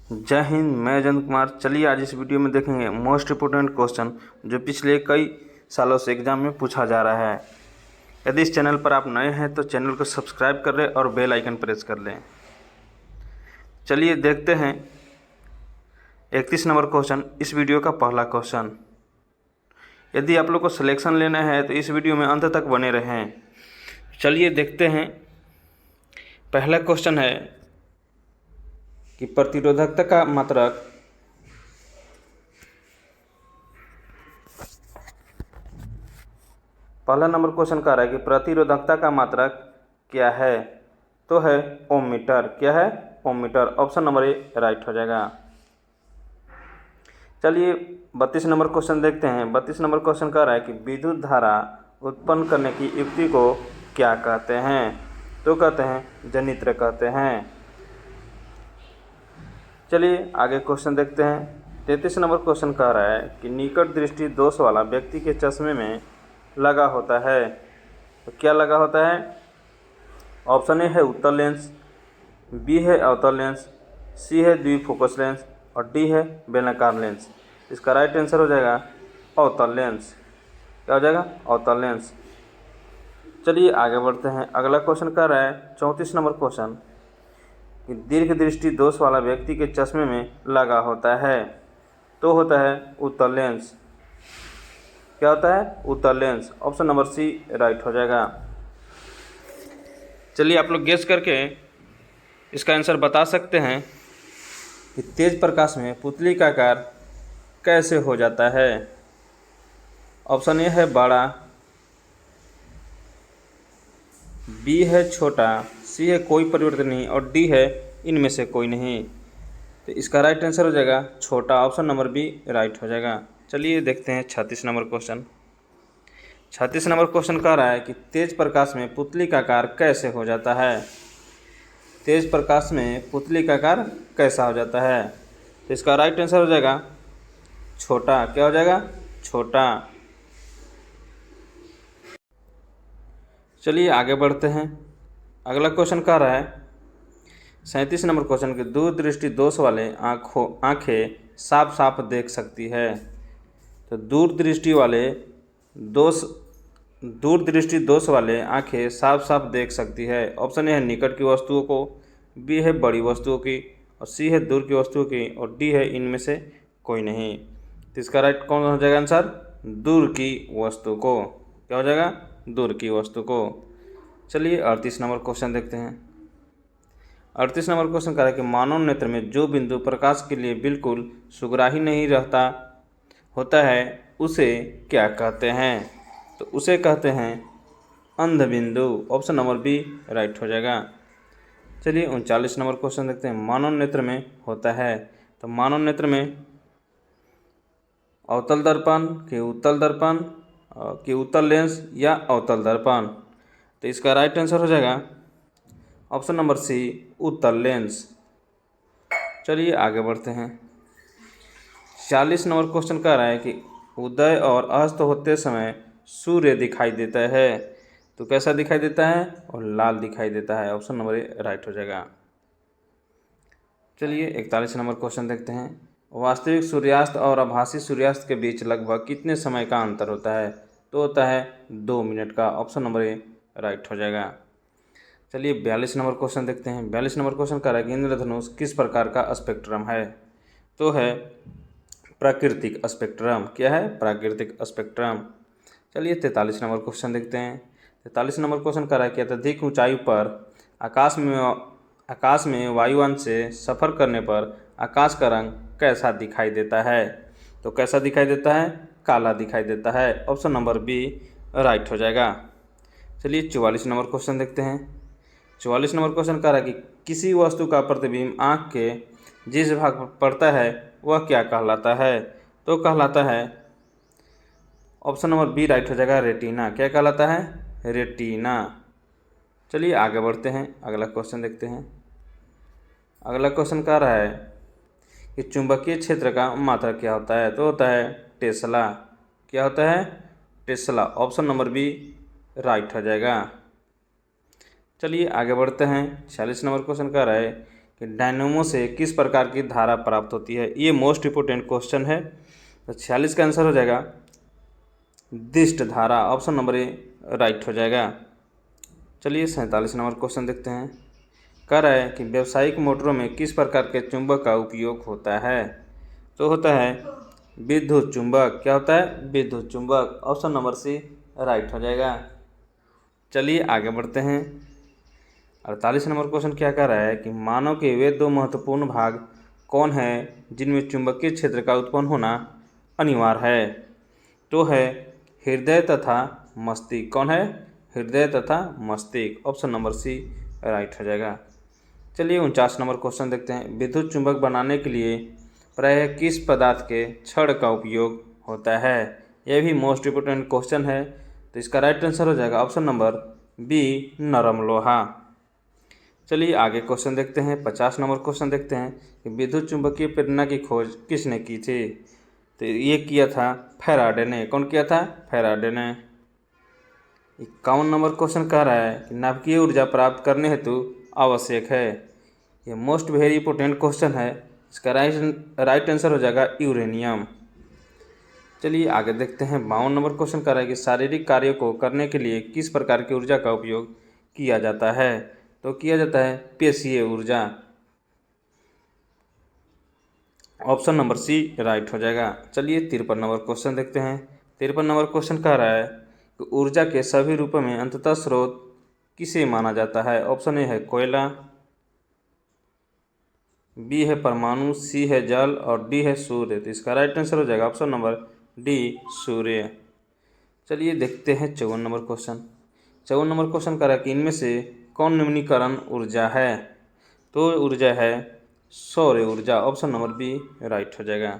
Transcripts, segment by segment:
जय हिंद। मैं अजंत कुमार। चलिए आज इस वीडियो में देखेंगे मोस्ट इम्पोर्टेंट क्वेश्चन जो पिछले कई सालों से एग्जाम में पूछा जा रहा है। यदि इस चैनल पर आप नए हैं तो चैनल को सब्सक्राइब कर लें और बेल आइकन प्रेस कर लें। चलिए देखते हैं 31 नंबर क्वेश्चन, इस वीडियो का पहला क्वेश्चन। यदि आप लोग को सिलेक्शन लेना है तो इस वीडियो में अंत तक बने रहें। चलिए देखते हैं। पहला क्वेश्चन है कि प्रतिरोधकता का मात्रक पहला नंबर क्वेश्चन कह रहा है कि प्रतिरोधकता का मात्रक क्या है, तो है ओम मीटर। क्या है? Ohmmeter. Option number A right हो जाएगा। चलिए 32 नंबर क्वेश्चन देखते हैं। 32 नंबर क्वेश्चन कह रहा है कि विद्युत धारा उत्पन्न करने की युक्ति को क्या कहते हैं, तो कहते हैं जनित्र कहते हैं। चलिए आगे क्वेश्चन देखते हैं। 33 नंबर क्वेश्चन कह रहा है कि निकट दृष्टि दोष वाला व्यक्ति के चश्मे में लगा होता है, तो क्या लगा होता है? ऑप्शन ए है उत्तल लेंस, बी है अवतल लेंस, सी है द्विफोकस लेंस और डी है बेलनाकार लेंस। इसका राइट आंसर हो जाएगा अवतल लेंस। क्या हो जाएगा? अवतल लेंस। चलिए आगे बढ़ते हैं। अगला क्वेश्चन कह रहा है 34 नंबर क्वेश्चन कि दीर्घ दृष्टि दोष वाला व्यक्ति के चश्मे में लगा होता है, तो होता है उत्तल लेंस। क्या होता है? उत्तल लेंस। ऑप्शन नंबर सी राइट हो जाएगा। चलिए आप लोग गेस करके इसका आंसर बता सकते हैं कि तेज प्रकाश में पुतली का आकार कैसे हो जाता है। ऑप्शन ए है बड़ा, बी है छोटा, सी है कोई परिवर्तन नहीं और डी है इनमें से कोई नहीं। तो इसका राइट आंसर हो जाएगा छोटा। ऑप्शन नंबर बी राइट हो जाएगा। चलिए देखते हैं 36 नंबर क्वेश्चन। 36 नंबर क्वेश्चन कह रहा है कि तेज प्रकाश में पुतली का आकार कैसे हो जाता है। तेज प्रकाश में पुतली का आकार कैसा हो जाता है, तो इसका राइट आंसर हो जाएगा छोटा। क्या हो जाएगा? छोटा। चलिए आगे बढ़ते हैं। अगला क्वेश्चन कह रहा है 37 नंबर क्वेश्चन के दूरदृष्टि दोष वाले आंखें साफ साफ देख सकती है, तो दूरदृष्टि दोष वाले आंखें साफ साफ देख सकती है। ऑप्शन ए है निकट की वस्तुओं को, बी है बड़ी वस्तुओं की और सी है दूर की वस्तुओं की और डी है इनमें से कोई नहीं। तो इसका राइट कौन हो जाएगा आंसर? दूर की वस्तु को। क्या हो जाएगा? दूर की वस्तु को। चलिए 38 नंबर क्वेश्चन देखते हैं। 38 नंबर क्वेश्चन कह रहा है कि मानव नेत्र में जो बिंदु प्रकाश के लिए बिल्कुल सुगराही नहीं रहता होता है उसे क्या कहते हैं, तो उसे कहते हैं अंध बिंदु। ऑप्शन नंबर बी राइट हो जाएगा। चलिए 39 नंबर क्वेश्चन देखते हैं। मानव नेत्र में होता है, तो मानव नेत्र में अवतल दर्पण कि उत्तल दर्पण कि उत्तल लेंस या अवतल दर्पण, तो इसका राइट आंसर हो जाएगा ऑप्शन नंबर सी उत्तल लेंस। चलिए आगे बढ़ते हैं। 40 नंबर क्वेश्चन कह रहा है कि उदय और अस्त होते समय सूर्य दिखाई देता है, तो कैसा दिखाई देता है? और लाल दिखाई देता है। ऑप्शन नंबर ए राइट हो जाएगा। चलिए 41 नंबर क्वेश्चन देखते हैं। वास्तविक सूर्यास्त और आभासी सूर्यास्त के बीच लगभग कितने समय का अंतर होता है, तो होता है 2 मिनट का। ऑप्शन नंबर ए राइट हो जाएगा। चलिए 42 नंबर क्वेश्चन देखते हैं। 42 नंबर क्वेश्चन कह रहा है कि इंद्रधनुष किस प्रकार का स्पेक्ट्रम है, तो है प्राकृतिक स्पेक्ट्रम। क्या है? प्राकृतिक स्पेक्ट्रम। चलिए 43 नंबर क्वेश्चन देखते हैं। 43 नंबर क्वेश्चन कह रहा है कि अत्यधिक ऊंचाई पर आकाश में वायुयान से सफ़र करने पर आकाश का रंग कैसा दिखाई देता है, तो कैसा दिखाई देता है? काला दिखाई देता है। ऑप्शन नंबर बी राइट हो जाएगा। चलिए 44 नंबर क्वेश्चन देखते हैं। 44 नंबर क्वेश्चन कह रहा है कि किसी वस्तु का प्रतिबिंब आँख के जिस भाग पर पड़ता है वह क्या कहलाता है, तो कहलाता है ऑप्शन नंबर बी राइट हो जाएगा रेटिना। क्या कहलाता है? रेटिना। चलिए आगे बढ़ते हैं। अगला क्वेश्चन देखते हैं। अगला क्वेश्चन कह रहा है कि चुंबकीय क्षेत्र का मात्रक क्या होता है, तो होता है टेस्ला। क्या होता है? Tesla. Option number B right हो जाएगा। चलिए आगे बढ़ते हैं। 46 नंबर क्वेश्चन कह रहा है कि डायनेमो से किस प्रकार की धारा प्राप्त होती है। ये मोस्ट इम्पोर्टेंट क्वेश्चन है। तो 46 का आंसर हो जाएगा दिष्ट धारा, ऑप्शन नंबर ए राइट हो जाएगा। चलिए 47 नंबर क्वेश्चन देखते हैं। कह रहा है कि व्यावसायिक मोटरों में किस प्रकार के चुंबक का उपयोग होता है। तो होता है विद्युत चुंबक। क्या होता है? विद्युत चुंबक, ऑप्शन नंबर सी राइट हो जाएगा। चलिए आगे बढ़ते हैं। 48 नंबर क्वेश्चन क्या कह रहा है कि मानव के वे दो महत्वपूर्ण भाग कौन है जिनमें चुंबकीय क्षेत्र का उत्पन्न होना अनिवार्य है। तो है हृदय तथा मस्तिष्क। कौन है? हृदय तथा मस्तिष्क, ऑप्शन नंबर सी राइट हो जाएगा। चलिए 49 नंबर क्वेश्चन देखते हैं। विद्युत चुंबक बनाने के लिए प्रायः किस पदार्थ के छड़ का उपयोग होता है। यह भी मोस्ट इम्पोर्टेंट क्वेश्चन है। तो इसका राइट आंसर हो जाएगा ऑप्शन नंबर बी नरम लोहा। चलिए आगे क्वेश्चन देखते हैं। 50 नंबर क्वेश्चन देखते हैं कि विद्युत चुंबकीय प्रेरणा की खोज किसने की थी। तो ये किया था फैराडे ने। कौन किया था? फैराडे ने। 51 नंबर क्वेश्चन कह रहा है कि नाभिकीय ऊर्जा प्राप्त करने हेतु आवश्यक है। ये मोस्ट वेरी इंपॉर्टेंट क्वेश्चन है। इसका राइट आंसर हो जाएगा यूरेनियम। चलिए आगे देखते हैं। 52 नंबर क्वेश्चन कह रहा है कि शारीरिक कार्यों को करने के लिए किस प्रकार की ऊर्जा का उपयोग किया जाता है। तो किया जाता है पेशीय ऊर्जा, ऑप्शन नंबर सी राइट हो जाएगा। चलिए 53 नंबर क्वेश्चन देखते हैं। 53 नंबर क्वेश्चन कह रहा है कि ऊर्जा के सभी रूपों में अंततः स्रोत किसे माना जाता है। ऑप्शन ए है कोयला, बी है परमाणु, सी है जल और डी है सूर्य। तो इसका राइट आंसर हो जाएगा ऑप्शन नंबर डी सूर्य। चलिए देखते हैं 54 नंबर क्वेश्चन। 54 नंबर क्वेश्चन कह रहा है कि इनमें से कौन निम्नीकरण ऊर्जा है। तो ऊर्जा है सौर ऊर्जा, ऑप्शन नंबर बी राइट हो जाएगा।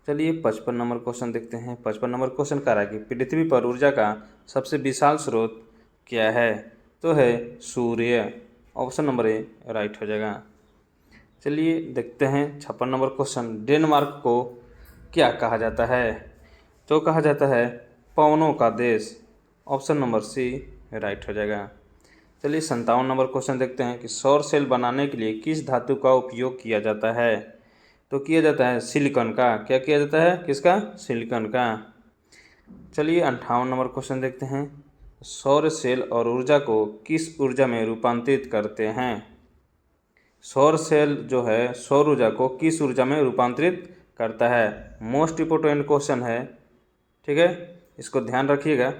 चलिए 55 नंबर क्वेश्चन देखते हैं। 55 नंबर क्वेश्चन कह रहा है कि पृथ्वी पर ऊर्जा का सबसे विशाल स्रोत क्या है। तो है सूर्य, ऑप्शन नंबर ए राइट हो जाएगा। चलिए देखते हैं 56 नंबर क्वेश्चन। डेनमार्क को क्या कहा जाता है। तो कहा जाता है पवनों का देश, ऑप्शन नंबर सी राइट हो जाएगा। चलिए 57 नंबर क्वेश्चन देखते हैं कि सौर सेल बनाने के लिए किस धातु का उपयोग किया जाता है। तो किया जाता है सिलिकॉन का। क्या किया जाता है? किसका? सिलिकॉन का। चलिए 58 नंबर क्वेश्चन देखते हैं। सौर सेल और ऊर्जा को किस ऊर्जा में रूपांतरित करते हैं। सौर सेल जो है सौर ऊर्जा को किस ऊर्जा में रूपांतरित करता है। मोस्ट इम्पोर्टेंट क्वेश्चन है, ठीक है, इसको ध्यान रखिएगा।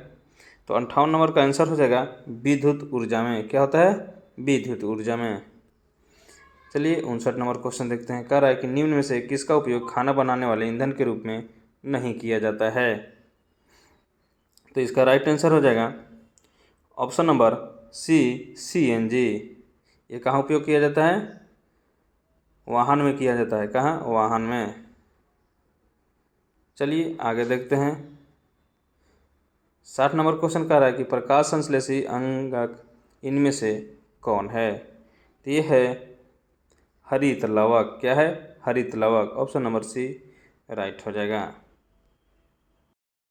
तो 58 नंबर का आंसर हो जाएगा विद्युत ऊर्जा में। क्या होता है? विद्युत ऊर्जा में। चलिए 59 नंबर क्वेश्चन देखते हैं। कह रहा है कि निम्न में से किसका उपयोग खाना बनाने वाले ईंधन के रूप में नहीं किया जाता है। तो इसका राइट आंसर हो जाएगा ऑप्शन नंबर सी CNG। ये कहाँ उपयोग किया जाता है? वाहन में किया जाता है। कहाँ? वाहन में। चलिए आगे देखते हैं। 60 नंबर क्वेश्चन कह रहा है कि प्रकाश संश्लेषी अंगक इनमें से कौन है। तो ये है हरित लवक। क्या है? हरित लवक, ऑप्शन नंबर सी राइट हो जाएगा।